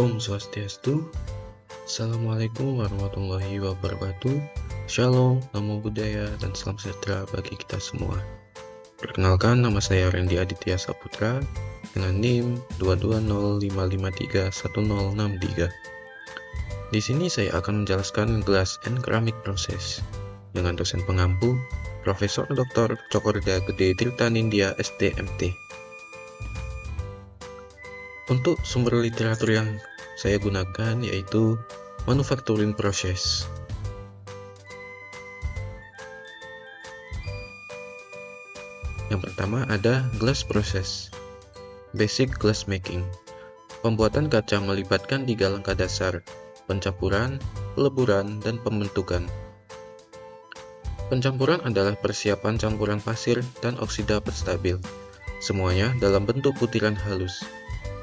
Om Swastiastu. Assalamualaikum warahmatullahi wabarakatuh. Shalom, namo buddhaya, dan salam sejahtera bagi kita semua. Perkenalkan, nama saya Randy Aditya Saputra dengan NIM 220553163. Di sini saya akan menjelaskan glass and ceramic process dengan dosen pengampu Profesor Dr. Cokorda Gede Tirtanindya SDMT. Untuk sumber literatur yang saya gunakan yaitu Manufacturing Process. Yang pertama ada Glass Process. Basic Glass Making. Pembuatan kaca melibatkan 3 langkah dasar: pencampuran, peleburan, dan pembentukan. Pencampuran adalah persiapan campuran pasir dan oksida stabil, semuanya dalam bentuk butiran halus.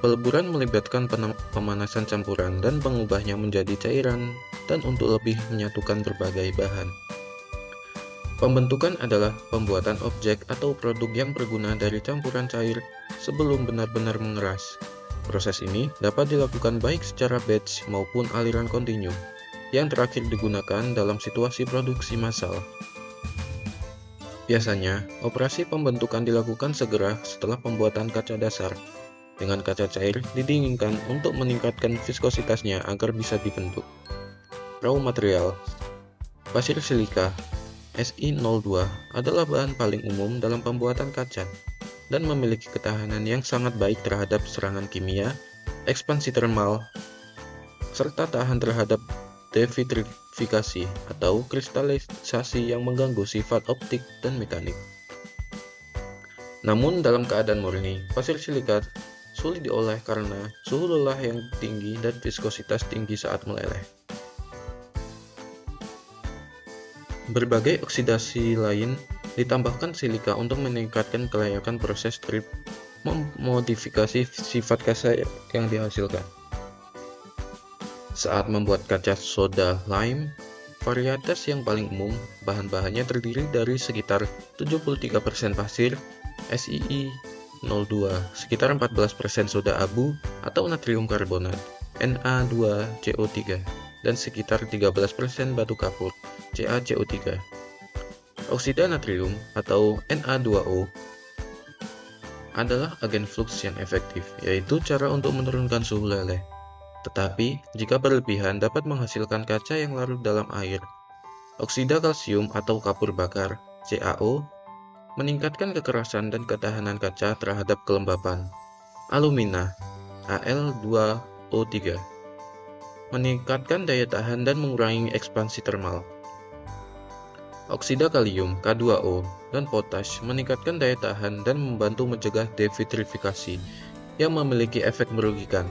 Peleburan melibatkan pemanasan campuran dan mengubahnya menjadi cairan dan untuk lebih menyatukan berbagai bahan. Pembentukan adalah pembuatan objek atau produk yang berguna dari campuran cair sebelum benar-benar mengeras. Proses ini dapat dilakukan baik secara batch maupun aliran kontinu, yang terakhir digunakan dalam situasi produksi massal. Biasanya, operasi pembentukan dilakukan segera setelah pembuatan kaca dasar, dengan kaca cair didinginkan untuk meningkatkan viskositasnya agar bisa dibentuk. Raw material. Pasir silika Si02 adalah bahan paling umum dalam pembuatan kaca dan memiliki ketahanan yang sangat baik terhadap serangan kimia, ekspansi termal, serta tahan terhadap devitrifikasi atau kristalisasi yang mengganggu sifat optik dan mekanik. Namun dalam keadaan murni, pasir silika sulit diolah karena suhu lelah yang tinggi dan viskositas tinggi saat meleleh. Berbagai oksidasi lain ditambahkan silika untuk meningkatkan kelayakan proses strip memodifikasi sifat kaca yang dihasilkan. Saat membuat kaca soda lime, varietas yang paling umum bahan-bahannya terdiri dari sekitar 73% pasir SiI02, sekitar 14% soda abu atau natrium karbonat Na2CO3, dan sekitar 13% batu kapur CaCO3. Oksida natrium atau Na2O adalah agen fluks yang efektif, yaitu cara untuk menurunkan suhu leleh. Tetapi, jika berlebihan dapat menghasilkan kaca yang larut dalam air. Oksida kalsium atau kapur bakar CaO meningkatkan kekerasan dan ketahanan kaca terhadap kelembapan. Alumina Al2O3 meningkatkan daya tahan dan mengurangi ekspansi termal. Oksida kalium K2O dan potas meningkatkan daya tahan dan membantu mencegah devitrifikasi yang memiliki efek merugikan.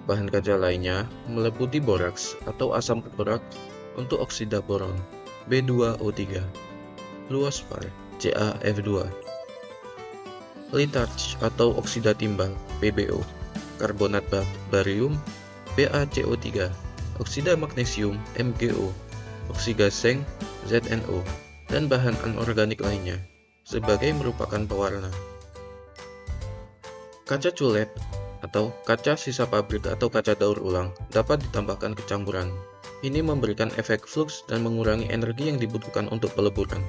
Bahan kaca lainnya meliputi boraks atau asam borak untuk oksida boron B2O3, fluorspar CaF2, litharge atau oksida timbal PbO, karbonat barium BaCO3, oksida magnesium MgO, oksida seng ZnO, dan bahan anorganik lainnya sebagai merupakan pewarna. Kaca culet atau kaca sisa pabrik atau kaca daur ulang dapat ditambahkan ke campuran. Ini memberikan efek fluks dan mengurangi energi yang dibutuhkan untuk peleburan.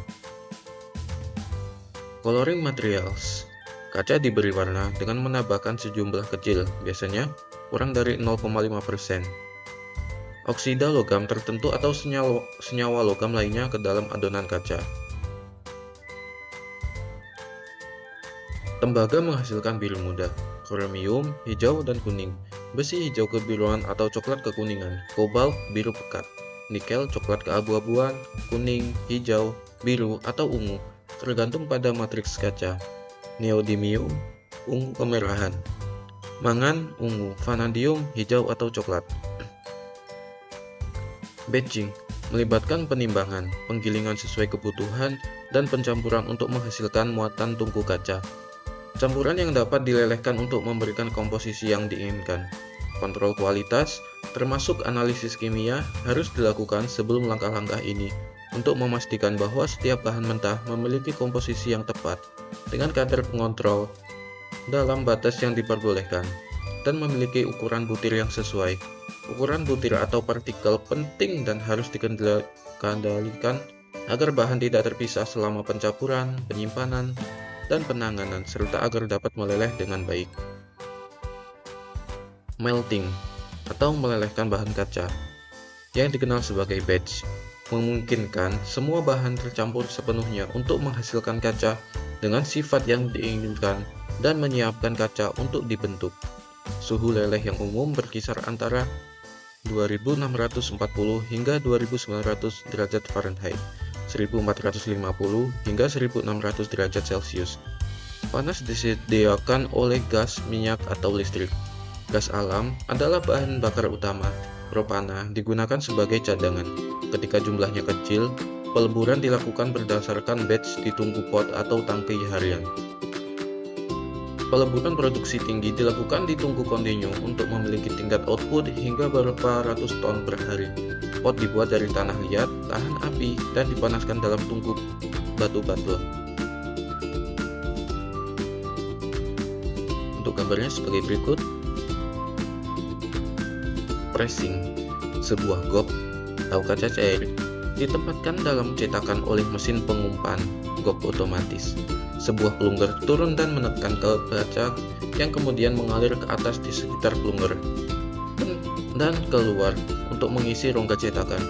Coloring materials. Kaca diberi warna dengan menambahkan sejumlah kecil, biasanya kurang dari 0,5%, oksida logam tertentu atau senyawa logam lainnya ke dalam adonan kaca. Tembaga menghasilkan biru muda, kromium hijau dan kuning, besi hijau kebiruan atau coklat kekuningan, kobalt biru pekat, nikel coklat keabu-abuan, kuning, hijau, biru atau ungu, tergantung pada matriks kaca. Neodymium ungu kemerahan, mangan ungu, vanadium hijau atau coklat. Batching melibatkan penimbangan, penggilingan sesuai kebutuhan, dan pencampuran untuk menghasilkan muatan tungku kaca. Campuran yang dapat dilelehkan untuk memberikan komposisi yang diinginkan. Kontrol kualitas, termasuk analisis kimia, harus dilakukan sebelum langkah-langkah ini untuk memastikan bahwa setiap bahan mentah memiliki komposisi yang tepat dengan kadar pengontrol dalam batas yang diperbolehkan. dan memiliki ukuran butir yang sesuai. Ukuran butir atau partikel penting dan harus dikendalikan agar bahan tidak terpisah selama pencampuran, penyimpanan, dan penanganan, serta agar dapat meleleh dengan baik. Melting atau melelehkan bahan kaca, yang dikenal sebagai batch, memungkinkan semua bahan tercampur sepenuhnya untuk menghasilkan kaca dengan sifat yang diinginkan dan menyiapkan kaca untuk dibentuk. Suhu leleh yang umum berkisar antara 2640 hingga 2900 derajat Fahrenheit, 1450 hingga 1600 derajat Celcius. Panas disediakan oleh gas, minyak, atau listrik. Gas alam adalah bahan bakar utama. Propana digunakan sebagai cadangan. Ketika jumlahnya kecil, peleburan dilakukan berdasarkan batch di tungku pot atau tangki harian. Peleburan produksi tinggi dilakukan di tungku kontinu untuk memiliki tingkat output hingga beberapa ratus ton per hari. Pot dibuat dari tanah liat, tahan api, dan dipanaskan dalam tungku batu-batu. Untuk gambarnya sebagai berikut. Pressing, sebuah gop atau kaca cair, ditempatkan dalam cetakan oleh mesin pengumpan gop otomatis. Sebuah plunger turun dan menekan ke kaca yang kemudian mengalir ke atas di sekitar plunger dan keluar untuk mengisi rongga cetakan.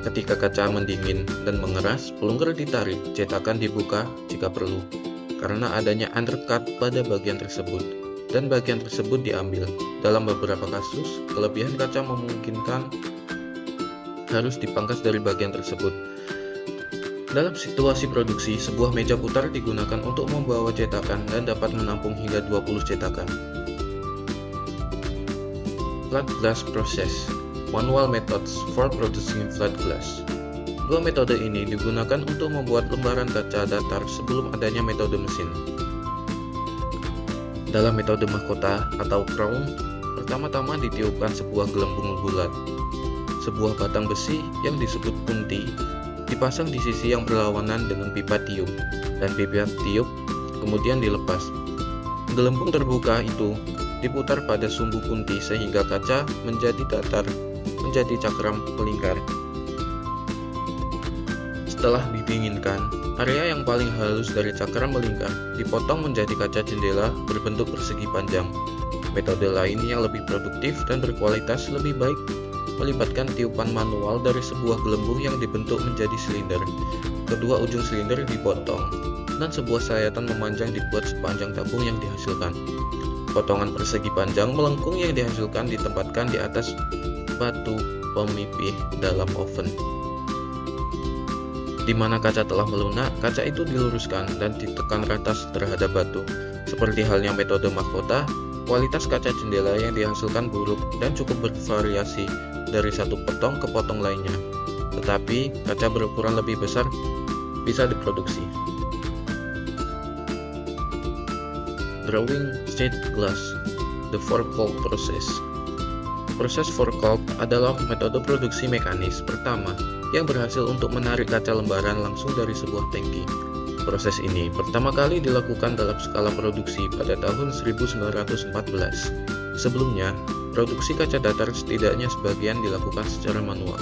Ketika kaca mendingin dan mengeras, plunger ditarik, cetakan dibuka jika perlu, karena adanya undercut pada bagian tersebut, dan bagian tersebut diambil. Dalam beberapa kasus, kelebihan kaca memungkinkan harus dipangkas dari bagian tersebut. Dalam situasi produksi, sebuah meja putar digunakan untuk membawa cetakan dan dapat menampung hingga 20 cetakan. Flat glass process, manual methods for producing flat glass. Dua metode ini digunakan untuk membuat lembaran kaca datar sebelum adanya metode mesin. Dalam metode mahkota atau crown, pertama-tama ditiupkan sebuah gelembung bulat. Sebuah batang besi yang disebut punti dipasang di sisi yang berlawanan dengan pipa tiup, dan pipa tiup kemudian dilepas. Gelembung terbuka itu diputar pada sumbu punti sehingga kaca menjadi datar, menjadi cakram melingkar. Setelah didinginkan, area yang paling halus dari cakram melingkar dipotong menjadi kaca jendela berbentuk persegi panjang. Metode lain yang lebih produktif dan berkualitas lebih baik melibatkan tiupan manual dari sebuah gelembung yang dibentuk menjadi silinder. Kedua ujung silinder dipotong, dan sebuah sayatan memanjang dibuat sepanjang tabung yang dihasilkan. Potongan persegi panjang melengkung yang dihasilkan ditempatkan di atas batu pemipih dalam oven. Di mana kaca telah melunak, kaca itu diluruskan dan ditekan rata terhadap batu. Seperti halnya metode mahkota, kualitas kaca jendela yang dihasilkan buruk dan cukup bervariasi dari satu potong ke potong lainnya. Tetapi, kaca berukuran lebih besar bisa diproduksi. Drawing sheet glass, the Foucault process. Proses Foucault adalah metode produksi mekanis pertama yang berhasil untuk menarik kaca lembaran langsung dari sebuah tangki. Proses ini pertama kali dilakukan dalam skala produksi pada tahun 1914. Sebelumnya, produksi kaca datar setidaknya sebagian dilakukan secara manual.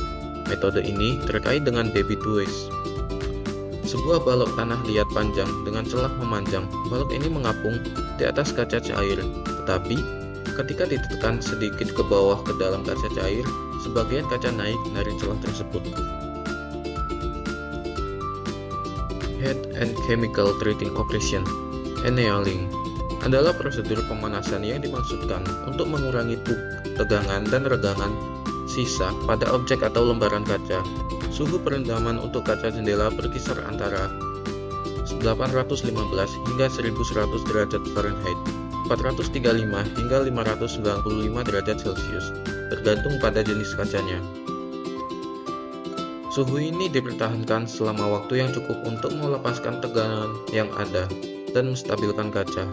Metode ini terkait dengan baby twist, sebuah balok tanah liat panjang dengan celah memanjang. Balok ini mengapung di atas kaca cair, tetapi ketika ditekan sedikit ke bawah ke dalam kaca cair, sebagian kaca naik dari celah tersebut. Heat and Chemical Treating Operation, annealing, adalah prosedur pemanasan yang dimaksudkan untuk mengurangi tegangan dan regangan sisa pada objek atau lembaran kaca. Suhu perendaman untuk kaca jendela berkisar antara 815 hingga 1100 derajat Fahrenheit, 435 hingga 595 derajat Celcius, tergantung pada jenis kacanya. Suhu ini dipertahankan selama waktu yang cukup untuk melepaskan tegangan yang ada dan menstabilkan kaca.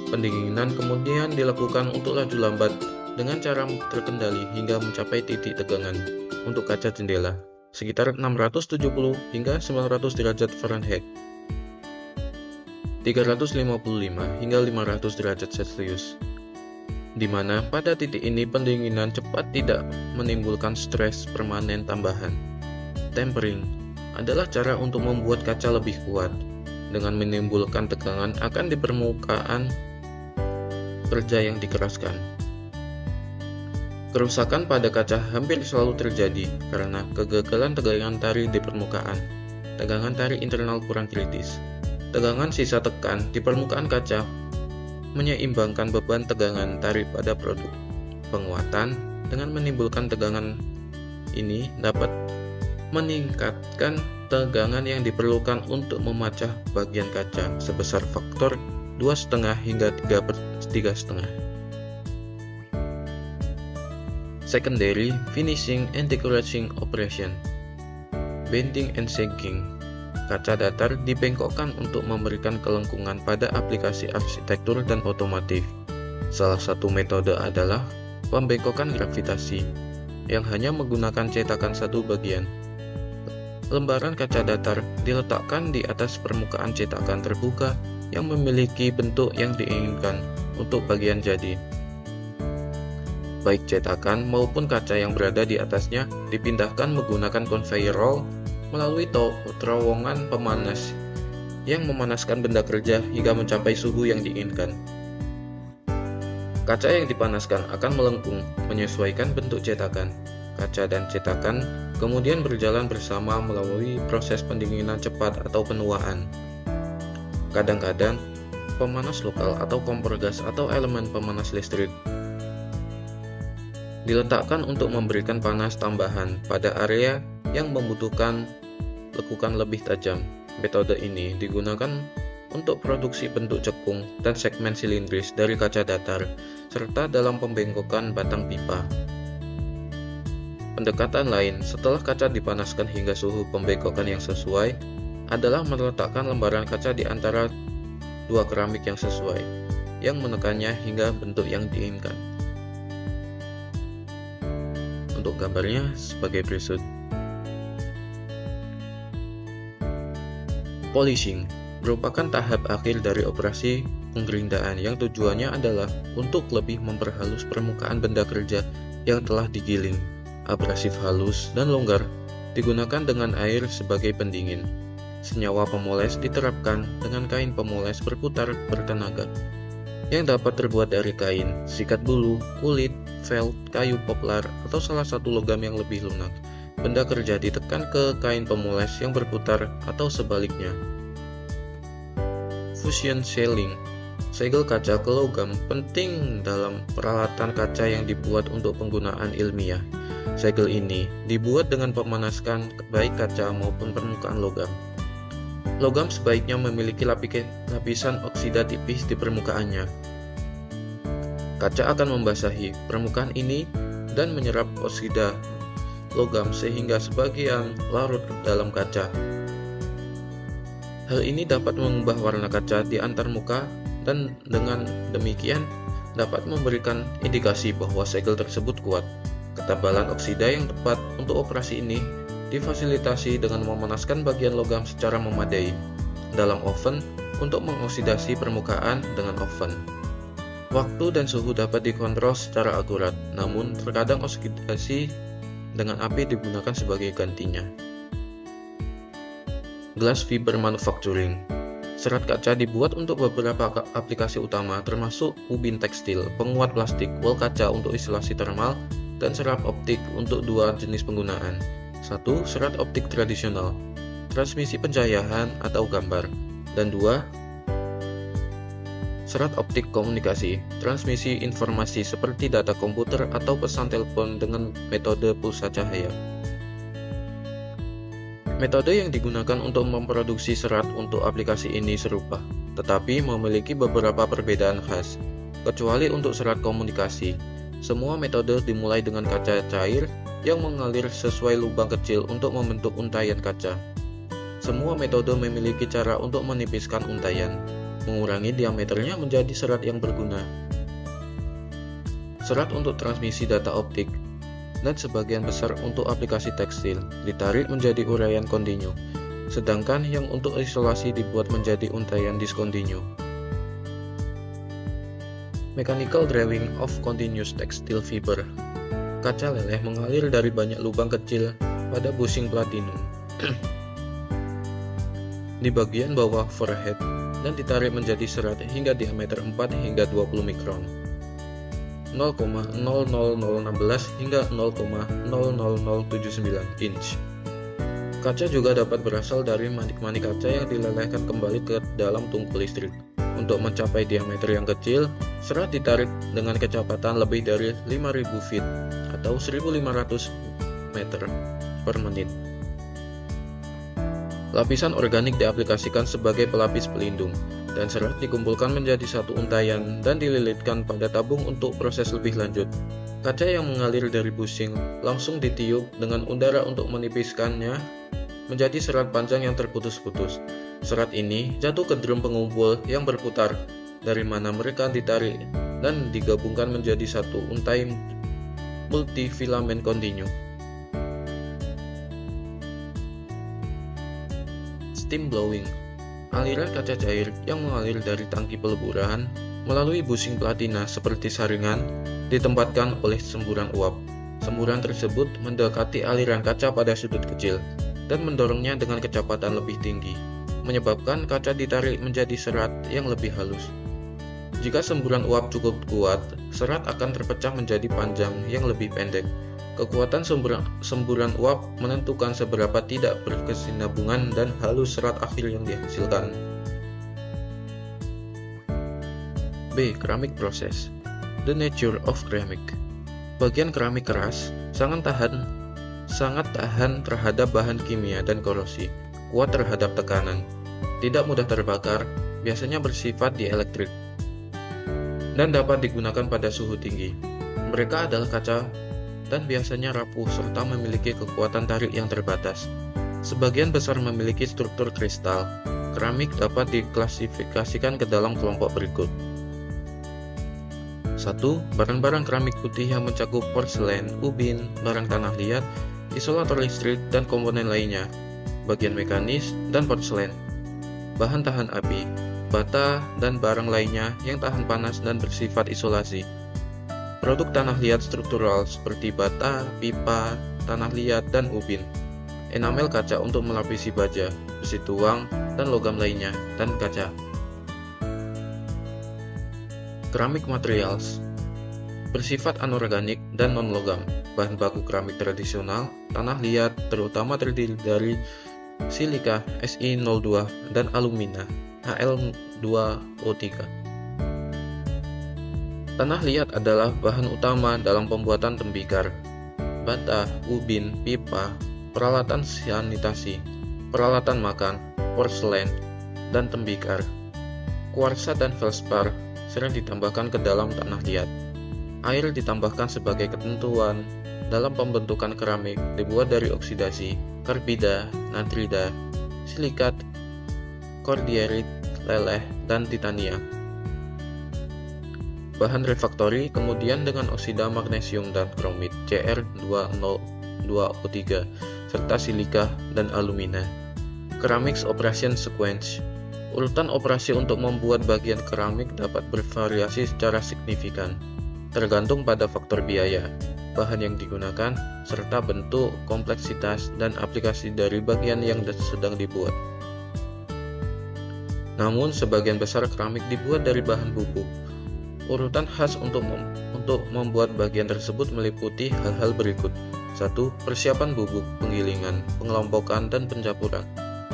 Pendinginan kemudian dilakukan untuk laju lambat dengan cara terkendali hingga mencapai titik tegangan untuk kaca jendela, sekitar 670 hingga 900 derajat Fahrenheit, 355 hingga 500 derajat Celcius. di mana pada titik ini pendinginan cepat tidak menimbulkan stres permanen tambahan. Tempering adalah cara untuk membuat kaca lebih kuat dengan menimbulkan tegangan akan di permukaan kerja yang dikeraskan. Kerusakan pada kaca hampir selalu terjadi karena kegagalan tegangan tari di permukaan. Tegangan tari internal kurang kritis. Tegangan sisa tekan di permukaan kaca menyeimbangkan beban tegangan tari pada produk. Penguatan dengan menimbulkan tegangan ini dapat meningkatkan tegangan yang diperlukan untuk memecah bagian kaca sebesar faktor 2,5 hingga 3,5. Secondary finishing and decorating operation. Bending and sagging. Kaca datar dibengkokkan untuk memberikan kelengkungan pada aplikasi arsitektur dan otomotif. Salah satu metode adalah pembengkokan gravitasi, yang hanya menggunakan cetakan satu bagian. Lembaran kaca datar diletakkan di atas permukaan cetakan terbuka yang memiliki bentuk yang diinginkan untuk bagian jadi. Baik cetakan maupun kaca yang berada di atasnya dipindahkan menggunakan conveyor roll melalui terowongan pemanas yang memanaskan benda kerja hingga mencapai suhu yang diinginkan. Kaca yang dipanaskan akan melengkung menyesuaikan bentuk cetakan. Kaca dan cetakan kemudian berjalan bersama melalui proses pendinginan cepat atau penuaan. Kadang-kadang, pemanas lokal atau kompor gas atau elemen pemanas listrik diletakkan untuk memberikan panas tambahan pada area yang membutuhkan lekukan lebih tajam. Metode ini digunakan untuk produksi bentuk cekung dan segmen silindris dari kaca datar, serta dalam pembengkokan batang pipa. Pendekatan lain setelah kaca dipanaskan hingga suhu pembengkokan yang sesuai adalah meletakkan lembaran kaca di antara dua keramik yang sesuai, yang menekannya hingga bentuk yang diinginkan. Untuk gambarnya sebagai berikut. Polishing merupakan tahap akhir dari operasi penggerindaan yang tujuannya adalah untuk lebih memperhalus permukaan benda kerja yang telah digiling. Abrasif halus dan longgar digunakan dengan air sebagai pendingin. Senyawa pemoles diterapkan dengan kain pemoles berputar bertenaga yang dapat terbuat dari kain, sikat bulu, kulit, felt, kayu poplar, atau salah satu logam yang lebih lunak. Benda kerja ditekan ke kain pemoles yang berputar atau sebaliknya. Fusion sealing. Segel kaca ke logam penting dalam peralatan kaca yang dibuat untuk penggunaan ilmiah. Segel ini dibuat dengan memanaskan baik kaca maupun permukaan logam. Logam sebaiknya memiliki lapisan oksida tipis di permukaannya. Kaca akan membasahi permukaan ini dan menyerap oksida logam sehingga sebagian larut ke dalam kaca. Hal ini dapat mengubah warna kaca di antarmuka dan dengan demikian dapat memberikan indikasi bahwa segel tersebut kuat. Ketebalan oksida yang tepat untuk operasi ini difasilitasi dengan memanaskan bagian logam secara memadai dalam oven untuk mengoksidasi permukaan dengan oven. Waktu dan suhu dapat dikontrol secara akurat, namun terkadang oksidasi dengan api digunakan sebagai gantinya. Glass fiber manufacturing. Serat kaca dibuat untuk beberapa aplikasi utama termasuk ubin tekstil, penguat plastik, wol kaca untuk isolasi termal, dan serat optik untuk dua jenis penggunaan. 1. Serat optik tradisional, transmisi pencahayaan atau gambar, dan 2. Serat optik komunikasi, transmisi informasi seperti data komputer atau pesan telepon dengan metode pulsa cahaya. Metode yang digunakan untuk memproduksi serat untuk aplikasi ini serupa, tetapi memiliki beberapa perbedaan khas, kecuali untuk serat komunikasi. Semua metode dimulai dengan kaca cair yang mengalir sesuai lubang kecil untuk membentuk untaian kaca. Semua metode memiliki cara untuk menipiskan untaian, mengurangi diameternya menjadi serat yang berguna. Serat untuk transmisi data optik dan sebagian besar untuk aplikasi tekstil ditarik menjadi uraian kontinu, sedangkan yang untuk isolasi dibuat menjadi untaian diskontinu. Mechanical drawing of continuous textile fiber. Kaca leleh mengalir dari banyak lubang kecil pada bushing platinum di bagian bawah forehead dan ditarik menjadi serat hingga diameter 4 hingga 20 mikron. 0,00016 hingga 0,00079 inch. Kaca juga dapat berasal dari manik-manik kaca yang dilelehkan kembali ke dalam tungku listrik. Untuk mencapai diameter yang kecil, serat ditarik dengan kecepatan lebih dari 5000 feet atau 1500 meter per menit. Lapisan organik diaplikasikan sebagai pelapis pelindung, dan serat dikumpulkan menjadi satu untayan dan dililitkan pada tabung untuk proses lebih lanjut. Kaca yang mengalir dari bushing langsung ditiup dengan udara untuk menipiskannya menjadi serat panjang yang terputus-putus. Serat ini jatuh ke drum pengumpul yang berputar, dari mana mereka ditarik dan digabungkan menjadi satu untai multifilament kontinu. Steam blowing. Aliran kaca cair yang mengalir dari tangki peleburan melalui bushing platina seperti saringan ditempatkan oleh semburan uap. Semburan tersebut mendekati aliran kaca pada sudut kecil dan mendorongnya dengan kecepatan lebih tinggi, menyebabkan kaca ditarik menjadi serat yang lebih halus. Jika semburan uap cukup kuat, serat akan terpecah menjadi panjang yang lebih pendek. Kekuatan semburan uap menentukan seberapa tidak berkesinambungan dan halus serat akhir yang dihasilkan. B. Keramik process. The nature of ceramic. Bagian keramik keras sangat tahan terhadap bahan kimia dan korosi, kuat terhadap tekanan, tidak mudah terbakar, biasanya bersifat dielektrik, dan dapat digunakan pada suhu tinggi. Mereka adalah kaca dan biasanya rapuh serta memiliki kekuatan tarik yang terbatas. Sebagian besar memiliki struktur kristal. Keramik dapat diklasifikasikan ke dalam kelompok berikut. 1. Barang-barang keramik putih yang mencakup porselen, ubin, barang tanah liat, isolator listrik, dan komponen lainnya, bagian mekanis, dan porselen. Bahan tahan api, bata, dan barang lainnya yang tahan panas dan bersifat isolasi. Produk tanah liat struktural seperti bata, pipa, tanah liat, dan ubin. Enamel kaca untuk melapisi baja, besi tuang, dan logam lainnya, dan kaca. Keramik materials bersifat anorganik dan non-logam. Bahan baku keramik tradisional, tanah liat, terutama terdiri dari silika Si02 dan alumina Al2O3. Tanah liat adalah bahan utama dalam pembuatan tembikar, bata, ubin, pipa, peralatan sanitasi, peralatan makan, porselen, dan tembikar. Kuarsa dan feldspar sering ditambahkan ke dalam tanah liat. Air ditambahkan sebagai ketentuan dalam pembentukan keramik dibuat dari oksidasi, karbida, natrida, silikat, kordierit, leleh, dan titania. Bahan refraktori kemudian dengan oksida magnesium dan kromit Cr202O3 serta silika dan alumina. Ceramics Operation Sequence. Urutan operasi untuk membuat bagian keramik dapat bervariasi secara signifikan, tergantung pada faktor biaya, bahan yang digunakan, serta bentuk, kompleksitas, dan aplikasi dari bagian yang sedang dibuat. Namun, sebagian besar keramik dibuat dari bahan bubuk. Urutan khas untuk membuat bagian tersebut meliputi hal-hal berikut. 1. Persiapan bubuk, penggilingan, pengelompokan, dan pencampuran.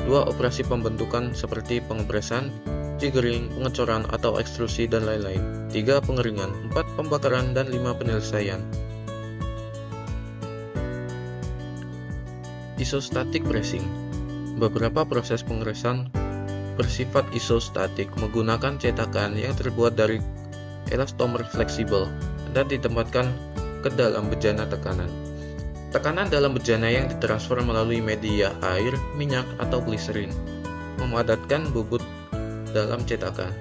2. Operasi pembentukan seperti pengepresan, jiggering, pengecoran atau ekstrusi, dan lain-lain. 3. Pengeringan. 4. Pembakaran, dan 5. Penyelesaian. Isostatic pressing. Beberapa proses pengeresan bersifat isostatik menggunakan cetakan yang terbuat dari elastomer fleksibel dan ditempatkan ke dalam bejana tekanan. Tekanan dalam bejana yang ditransfer melalui media air, minyak, atau gliserin memadatkan bubut dalam cetakan.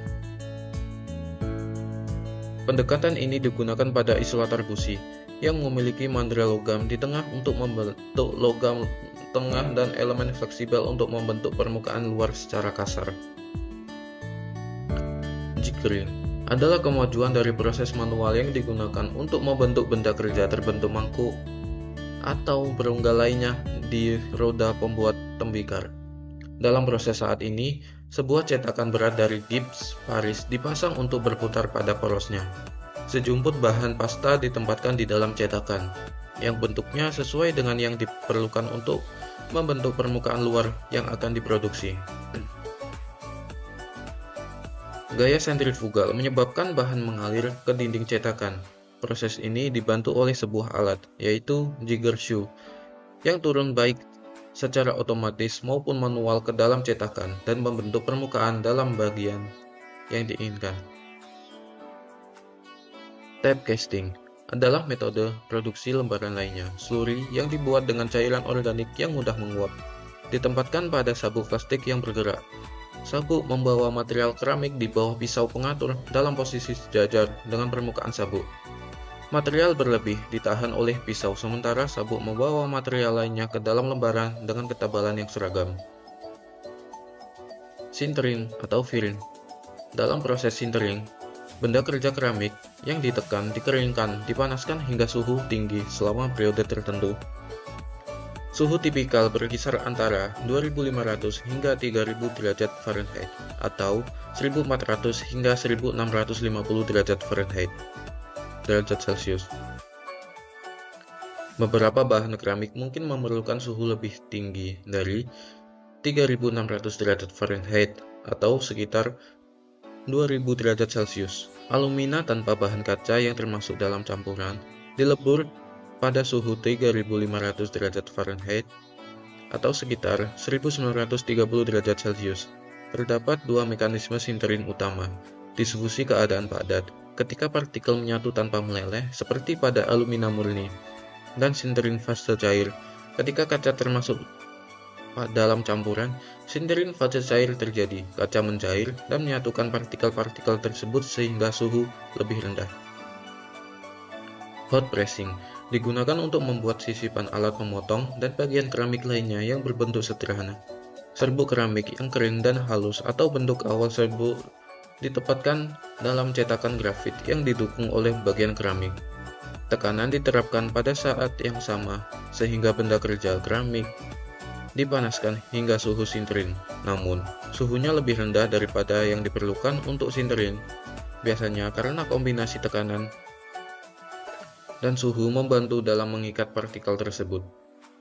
Pendekatan ini digunakan pada isolator busi yang memiliki mandra logam di tengah untuk membentuk logam tengah dan elemen fleksibel untuk membentuk permukaan luar secara kasar. Jiggering adalah kemajuan dari proses manual yang digunakan untuk membentuk benda kerja terbentuk mangkuk atau berunggal lainnya di roda pembuat tembikar. Dalam proses saat ini, sebuah cetakan berat dari Gibbs, Paris dipasang untuk berputar pada porosnya. Sejumput bahan pasta ditempatkan di dalam cetakan, yang bentuknya sesuai dengan yang diperlukan untuk membentuk permukaan luar yang akan diproduksi. Gaya sentrifugal menyebabkan bahan mengalir ke dinding cetakan. Proses ini dibantu oleh sebuah alat, yaitu jigger shoe, yang turun baik secara otomatis maupun manual ke dalam cetakan dan membentuk permukaan dalam bagian yang diinginkan. Tape casting adalah metode produksi lembaran lainnya, slurry yang dibuat dengan cairan organik yang mudah menguap, ditempatkan pada sabuk plastik yang bergerak. Sabuk membawa material keramik di bawah pisau pengatur dalam posisi sejajar dengan permukaan sabuk. Material berlebih ditahan oleh pisau, sementara sabuk membawa material lainnya ke dalam lembaran dengan ketebalan yang seragam. Sintering atau firing. Dalam proses sintering, benda kerja keramik yang ditekan, dikeringkan, dipanaskan hingga suhu tinggi selama periode tertentu. Suhu tipikal berkisar antara 2500 hingga 3000 derajat Fahrenheit atau 1400 hingga 1650 derajat Fahrenheit derajat Celcius. Beberapa bahan keramik mungkin memerlukan suhu lebih tinggi dari 3600 derajat Fahrenheit atau sekitar 2000 derajat Celcius. Alumina tanpa bahan kaca yang termasuk dalam campuran dilebur pada suhu 3500 derajat Fahrenheit atau sekitar 1930 derajat Celcius. Terdapat dua mekanisme sintering utama: distribusi keadaan padat, ketika partikel menyatu tanpa meleleh seperti pada alumina murni, dan sintering fase cair, ketika kaca termasuk dalam campuran. Sintering fase cair terjadi, kaca mencair dan menyatukan partikel-partikel tersebut sehingga suhu lebih rendah. Hot pressing digunakan untuk membuat sisipan alat memotong dan bagian keramik lainnya yang berbentuk sederhana. Serbuk keramik yang kering dan halus atau bentuk awal serbuk ditempatkan dalam cetakan grafit yang didukung oleh bagian keramik. Tekanan diterapkan pada saat yang sama sehingga benda kerja keramik dipanaskan hingga suhu sintering. Namun, suhunya lebih rendah daripada yang diperlukan untuk sintering, biasanya karena kombinasi tekanan dan suhu membantu dalam mengikat partikel tersebut.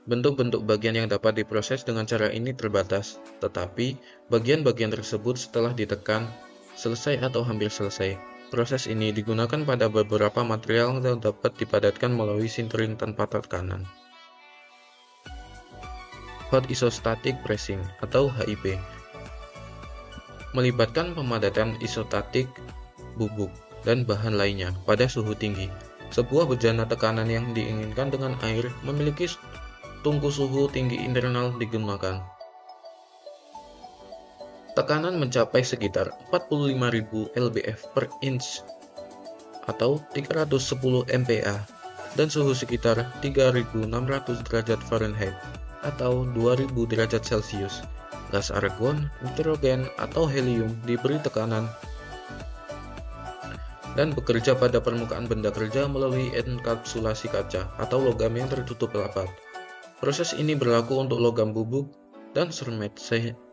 Bentuk-bentuk bagian yang dapat diproses dengan cara ini terbatas, tetapi bagian-bagian tersebut setelah ditekan, selesai atau hampir selesai. Proses ini digunakan pada beberapa material yang dapat dipadatkan melalui sintering tanpa tekanan. Hot Isostatic Pressing atau HIP melibatkan pemadatan isostatik bubuk dan bahan lainnya pada suhu tinggi. Sebuah bejana tekanan yang diinginkan dengan air memiliki tungku suhu tinggi internal digunakan. Tekanan mencapai sekitar 45.000 lbf per inch atau 310 MPa dan suhu sekitar 3.600 derajat Fahrenheit atau 2000 derajat Celcius. Gas argon, nitrogen, atau helium diberi tekanan dan bekerja pada permukaan benda kerja melalui enkapsulasi kaca atau logam yang tertutup rapat. Proses ini berlaku untuk logam bubuk dan sermet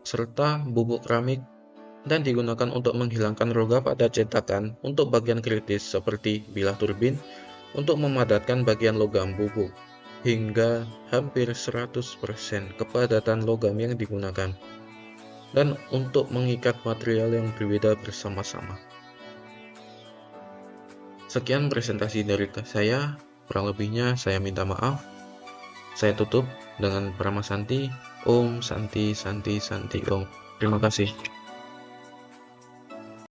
serta bubuk keramik dan digunakan untuk menghilangkan rongga pada cetakan untuk bagian kritis seperti bilah turbin untuk memadatkan bagian logam bubuk hingga hampir 100% kepadatan logam yang digunakan dan untuk mengikat material yang berbeda bersama-sama. Sekian presentasi dari saya, kurang lebihnya saya minta maaf. Saya tutup dengan Paramasanti, Om Santi Santi Santi Om. Terima kasih.